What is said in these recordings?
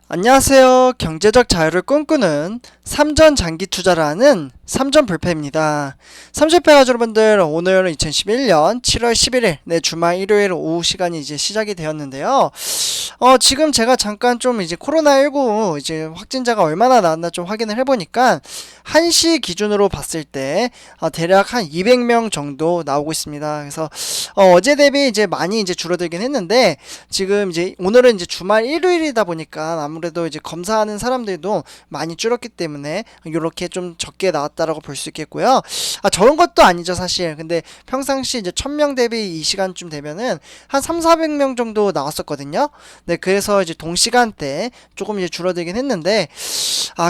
안녕하세요. 경제적 자유를 꿈꾸는 삼전 장기 투자라는 삼전 불패입니다. 삼전패 여러분들, 오늘은 2011년 7월 11일 주말 일요일 오후 시간이 이제 시작이 되었는데요. 지금 제가 잠깐 좀 이제 코로나19 이제 확진자가 얼마나 나왔나 좀 확인을 해보니까 1시 기준으로 봤을 때 대략 한 200명 정도 나오고 있습니다. 그래서 어제 대비 이제 많이 이제 줄어들긴 했는데, 지금 이제 오늘은 이제 주말 일요일이다 보니까 아무래도 이제 검사하는 사람들도 많이 줄었기 때문에 이렇게 좀 적게 나왔다라고 볼 수 있겠고요. 적은 것도 아니죠, 사실. 근데 평상시 이제 1000명 대비 이 시간쯤 되면은 한 3,400명 정도 나왔었거든요. 네, 그래서 이제 동시간대 조금 이제 줄어들긴 했는데,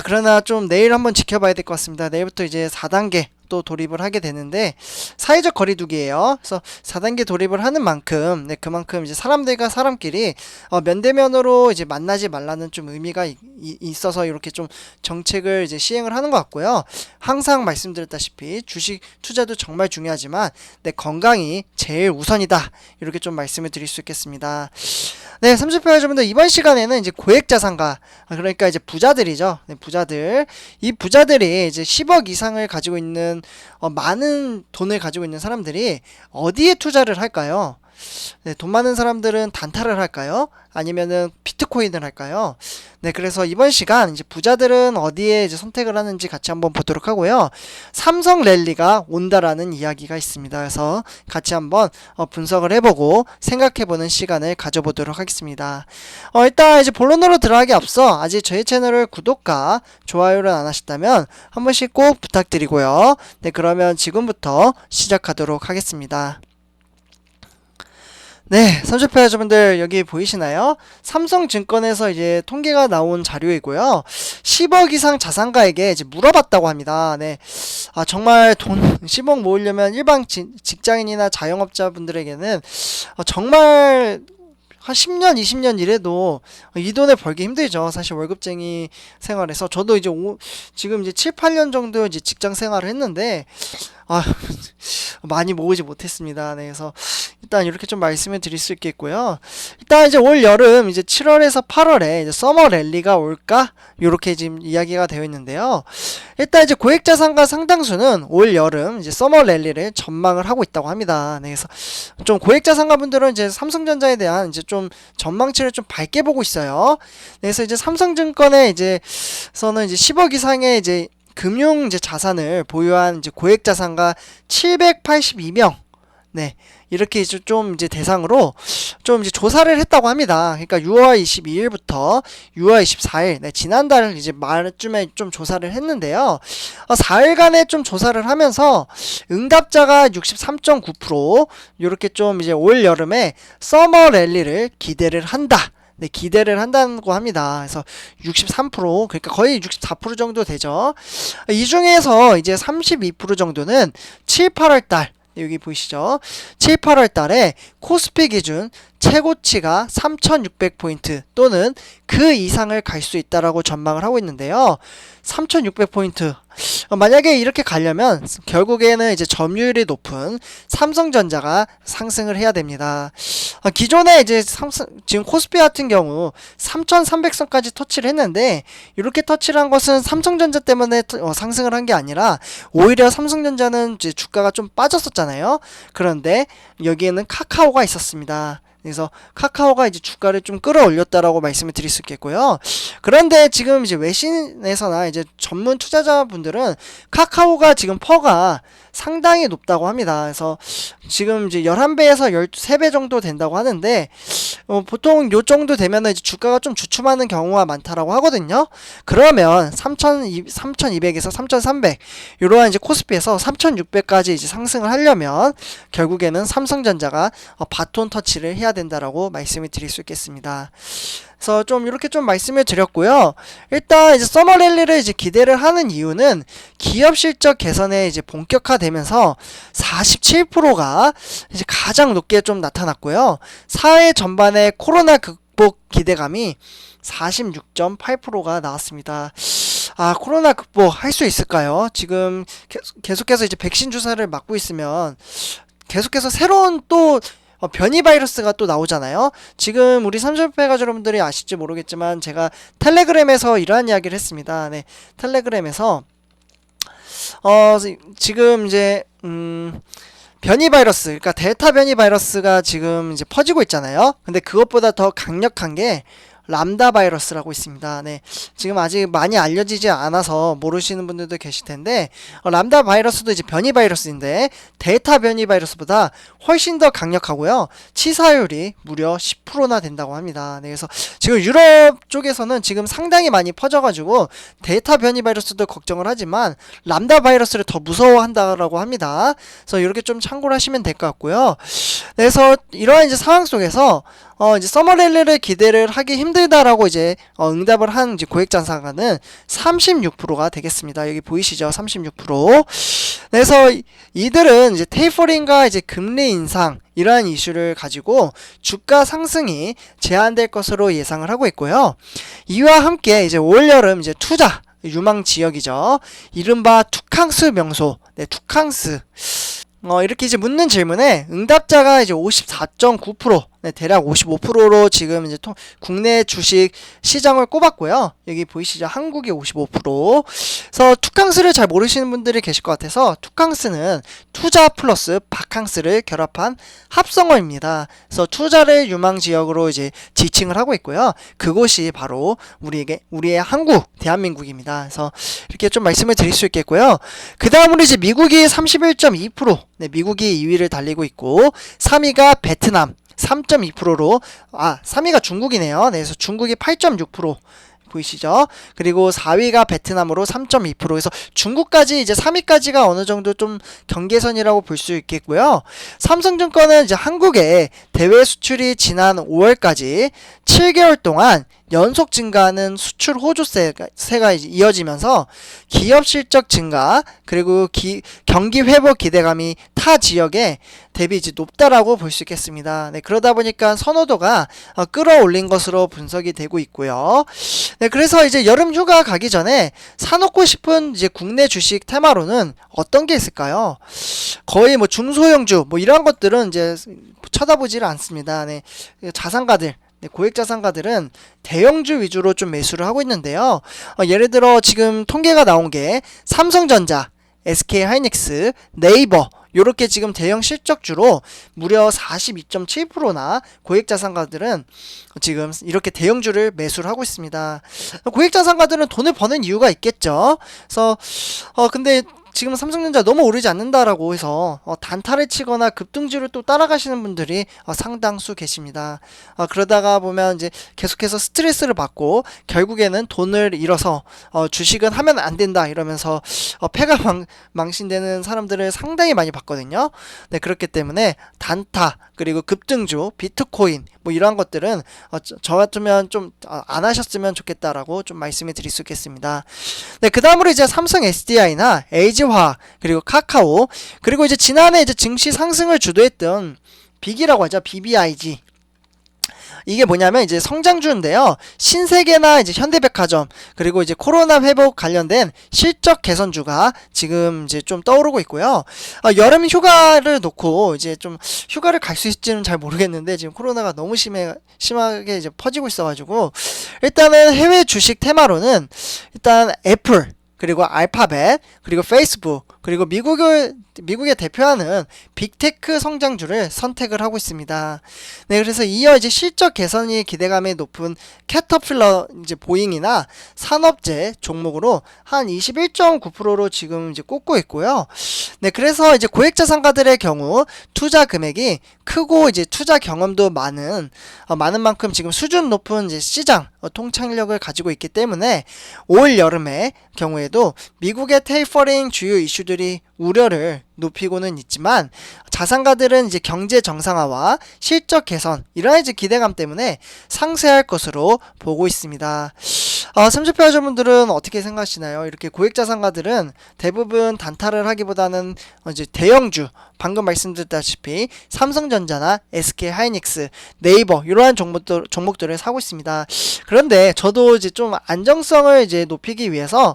그러나 좀 내일 한번 지켜봐야 될 것 같습니다. 내일부터 이제 4단계 또 돌입을 하게 되는데, 사회적 거리두기예요. 그래서 4단계 돌입을 하는 만큼, 그만큼 이제 사람들과 사람끼리 면대면으로 이제 만나지 말라는 좀 의미가 있어서 이렇게 좀 정책을 이제 시행을 하는 것 같고요. 항상 말씀드렸다시피 주식 투자도 정말 중요하지만 내 건강이 제일 우선이다, 이렇게 좀 말씀을 드릴 수 있겠습니다. 네, 30표 여러분들, 이번 시간에는 이제 고액자산가, 그러니까 이제 부자들이죠. 네, 부자들. 이 부자들이 이제 10억 이상을 가지고 있는 많은 돈을 가지고 있는 사람들이 어디에 투자를 할까요? 네, 돈 많은 사람들은 단타를 할까요? 아니면은 비트코인을 할까요? 네, 그래서 이번 시간 이제 부자들은 어디에 이제 선택을 하는지 같이 한번 보도록 하고요. 삼성 랠리가 온다라는 이야기가 있습니다. 그래서 같이 한번 분석을 해보고 생각해보는 시간을 가져보도록 하겠습니다. 일단 이제 본론으로 들어가기 앞서 아직 저희 채널을 구독과 좋아요를 안 하셨다면 한 번씩 꼭 부탁드리고요. 네, 그러면 지금부터 시작하도록 하겠습니다. 네, 선수표 여러분들, 여기 보이시나요? 삼성증권에서 이제 통계가 나온 자료이고요. 10억 이상 자산가에게 이제 물어봤다고 합니다. 네. 정말 돈 10억 모으려면 일반 직장인이나 자영업자분들에게는 정말 한 10년, 20년 일해도 이 돈을 벌기 힘들죠. 사실 월급쟁이 생활에서. 저도 이제 지금 이제 7, 8년 정도 이제 직장 생활을 했는데, 아, 많이 모으지 못했습니다. 네, 그래서 일단 이렇게 좀 말씀을 드릴 수 있겠고요. 일단 이제 올 여름 이제 7월에서 8월에 이제 서머 랠리가 올까? 이렇게 지금 이야기가 되어 있는데요. 일단 이제 고액자산가 상당수는 올 여름 이제 서머 랠리를 전망을 하고 있다고 합니다. 네, 그래서 좀 고액자산가 분들은 이제 삼성전자에 대한 이제 좀 전망치를 좀 밝게 보고 있어요. 네, 그래서 이제 삼성증권에 이제서는 이제 10억 이상의 이제 금융 이제 자산을 보유한 이제 고액 자산가 782명, 네, 이렇게 이제 좀 이제 대상으로 좀 이제 조사를 했다고 합니다. 그러니까 6월 22일부터 6월 24일, 네, 지난달 이제 말쯤에 좀 조사를 했는데요. 4일간에 좀 조사를 하면서 응답자가 63.9%, 이렇게 좀 이제 올 여름에 서머 랠리를 기대를 한다. 네, 기대를 한다고 합니다. 그래서 63%, 그러니까 거의 64% 정도 되죠. 이 중에서 이제 32% 정도는 7, 8월 달, 여기 보이시죠? 7, 8월 달에 코스피 기준 최고치가 3600포인트 또는 그 이상을 갈 수 있다라고 전망을 하고 있는데요. 3600포인트. 만약에 이렇게 가려면 결국에는 이제 점유율이 높은 삼성전자가 상승을 해야 됩니다. 기존에 이제 지금 코스피 같은 경우 3300선까지 터치를 했는데, 이렇게 터치를 한 것은 삼성전자 때문에 상승을 한 게 아니라 오히려 삼성전자는 이제 주가가 좀 빠졌었잖아요. 그런데 여기에는 카카오가 있었습니다. 그래서 카카오가 이제 주가를 좀 끌어올렸다라고 말씀을 드릴 수 있겠고요. 그런데 지금 이제 외신에서나 이제 전문 투자자분들은 카카오가 지금 퍼가 상당히 높다고 합니다. 그래서 지금 이제 11배에서 13배 정도 된다고 하는데, 보통 요 정도 되면은 이제 주가가 좀 주춤하는 경우가 많다라고 하거든요. 그러면 3200에서 3300, 이러한 이제 코스피에서 3600까지 이제 상승을 하려면 결국에는 삼성전자가 바톤 터치를 해야 된다라고 말씀을 드릴 수 있겠습니다. 그래서 좀 이렇게 좀 말씀을 드렸고요. 일단 이제 서머 랠리를 이제 기대를 하는 이유는 기업 실적 개선에 이제 본격화되면서 47%가 이제 가장 높게 좀 나타났고요. 사회 전반의 코로나 극복 기대감이 46.8%가 나왔습니다. 코로나 극복 할 수 있을까요? 지금 계속해서 이제 백신 주사를 맞고 있으면 계속해서 새로운 또 변이 바이러스가 또 나오잖아요. 지금 우리 삼성페 가족 여러분들이 아실지 모르겠지만 제가 텔레그램에서 이러한 이야기를 했습니다. 네, 텔레그램에서 지금 이제 변이 바이러스, 그러니까 델타 변이 바이러스가 지금 이제 퍼지고 있잖아요. 근데 그것보다 더 강력한 게 람다 바이러스라고 있습니다. 네, 지금 아직 많이 알려지지 않아서 모르시는 분들도 계실 텐데 람다 바이러스도 이제 변이 바이러스인데 델타 변이 바이러스보다 훨씬 더 강력하고요. 치사율이 무려 10%나 된다고 합니다. 네, 그래서 지금 유럽 쪽에서는 지금 상당히 많이 퍼져가지고 델타 변이 바이러스도 걱정을 하지만 람다 바이러스를 더 무서워한다라고 합니다. 그래서 이렇게 좀 참고를 하시면 될 것 같고요. 네, 그래서 이러한 이제 상황 속에서 이제 서머랠리를 기대를 하기 힘들다라고 이제 응답을 한 이제 고액자산가는 36%가 되겠습니다. 여기 보이시죠? 36%. 그래서 이들은 이제 테이퍼링과 이제 금리 인상 이러한 이슈를 가지고 주가 상승이 제한될 것으로 예상을 하고 있고요. 이와 함께 이제 올 여름 이제 투자 유망 지역이죠. 이른바 투캉스 명소. 네, 투캉스. 이렇게 이제 묻는 질문에 응답자가 이제 54.9%, 네, 대략 55%로 지금 이제 국내 주식 시장을 꼽았고요. 여기 보이시죠? 한국이 55%. 그래서 투캉스를 잘 모르시는 분들이 계실 것 같아서 투캉스는 투자 플러스 바캉스를 결합한 합성어입니다. 그래서 투자를 유망 지역으로 이제 지칭을 하고 있고요. 그곳이 바로 우리의 한국, 대한민국입니다. 그래서 이렇게 좀 말씀을 드릴 수 있겠고요. 그 다음으로 이제 미국이 31.2%, 네, 미국이 2위를 달리고 있고 3위가 베트남 3.2%로 3위가 중국이네요. 네, 그래서 중국이 8.6% 보이시죠? 그리고 4위가 베트남으로 3.2%. 그래서 중국까지 이제 3위까지가 어느 정도 좀 경계선이라고 볼 수 있겠고요. 삼성증권은 이제 한국의 대외 수출이 지난 5월까지 7개월 동안 연속 증가하는 수출 호조세가 이어지면서 기업 실적 증가 그리고 경기 회복 기대감이 타 지역에 대비 이제 높다라고 볼 수 있겠습니다. 네, 그러다 보니까 선호도가 끌어올린 것으로 분석이 되고 있고요. 네, 그래서 이제 여름 휴가 가기 전에 사놓고 싶은 이제 국내 주식 테마로는 어떤 게 있을까요? 거의 뭐 중소형주 뭐 이런 것들은 이제 쳐다보지를 않습니다. 네, 자산가들. 고액 자산가들은 대형주 위주로 좀 매수를 하고 있는데요. 예를 들어 지금 통계가 나온 게 삼성전자, SK하이닉스, 네이버 요렇게 지금 대형 실적주로 무려 42.7%나 고액 자산가들은 지금 이렇게 대형주를 매수를 하고 있습니다. 고액 자산가들은 돈을 버는 이유가 있겠죠. 그래서 근데 지금 삼성전자 너무 오르지 않는다라고 해서 단타를 치거나 급등주를 또 따라가시는 분들이 상당수 계십니다. 그러다가 보면 이제 계속해서 스트레스를 받고 결국에는 돈을 잃어서 주식은 하면 안 된다 이러면서 패가 망신되는 사람들을 상당히 많이 봤거든요. 네, 그렇기 때문에 단타 그리고 급등주, 비트코인 뭐 이러한 것들은 저 같으면 좀 안 하셨으면 좋겠다라고 좀 말씀을 드릴 수 있겠습니다. 네, 그 다음으로 이제 삼성 SDI나 LG화학 그리고 카카오 그리고 이제 지난해 이제 증시 상승을 주도했던 빅이라고 하죠. BBIG. 이게 뭐냐면 이제 성장주인데요. 신세계나 이제 현대백화점 그리고 이제 코로나 회복 관련된 실적 개선주가 지금 이제 좀 떠오르고 있고요. 여름 휴가를 놓고 이제 좀 휴가를 갈 수 있을지는 잘 모르겠는데 지금 코로나가 너무 심하게 이제 퍼지고 있어가지고 일단은 해외 주식 테마로는 일단 애플 그리고 알파벳 그리고 페이스북 그리고 미국의 대표하는 빅테크 성장주를 선택을 하고 있습니다. 네, 그래서 이어 이제 실적 개선이 기대감이 높은 캐터필러 이제 보잉이나 산업재 종목으로 한 21.9%로 지금 이제 꼽고 있고요. 네, 그래서 이제 고액자산가들의 경우 투자 금액이 크고 이제 투자 경험도 많은 만큼 지금 수준 높은 이제 시장 통찰력을 가지고 있기 때문에 올 여름의 경우에도 미국의 테이퍼링 주요 이슈들이 우려를 높이고는 있지만 자산가들은 이제 경제 정상화와 실적 개선 이러한 이제 기대감 때문에 상쇄할 것으로 보고 있습니다. 삼주표 여러분들은 어떻게 생각하시나요? 이렇게 고액 자산가들은 대부분 단타를 하기보다는 이제 대형주 방금 말씀드렸다시피 삼성전자나 SK하이닉스, 네이버 이러한 종목들을 사고 있습니다. 그런데 저도 이제 좀 안정성을 이제 높이기 위해서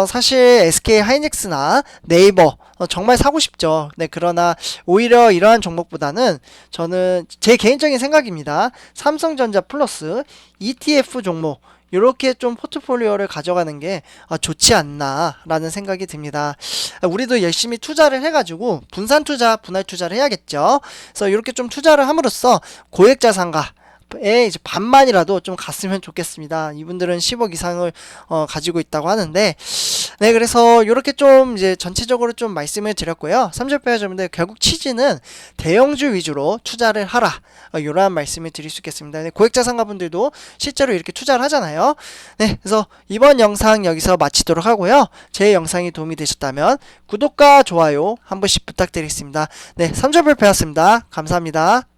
사실 SK하이닉스나 네이버 정말 사고 싶죠. 네, 그러나 오히려 이러한 종목보다는 저는 제 개인적인 생각입니다. 삼성전자 플러스 ETF 종목 이렇게 좀 포트폴리오를 가져가는 게 좋지 않나라는 생각이 듭니다. 우리도 열심히 투자를 해가지고 분산 투자, 분할 투자를 해야겠죠. 그래서 이렇게 좀 투자를 함으로써 고액 자산가 에 이제 반만이라도 좀 갔으면 좋겠습니다. 이분들은 10억 이상을 가지고 있다고 하는데, 네, 그래서 이렇게 좀 이제 전체적으로 좀 말씀을 드렸고요. 삼성페어점인데 결국 취지는 대형주 위주로 투자를 하라, 이러한 말씀을 드릴 수 있겠습니다. 네, 고액 자산가분들도 실제로 이렇게 투자를 하잖아요. 네, 그래서 이번 영상 여기서 마치도록 하고요. 제 영상이 도움이 되셨다면 구독과 좋아요 한 번씩 부탁드리겠습니다. 네, 삼성페어였습니다. 감사합니다.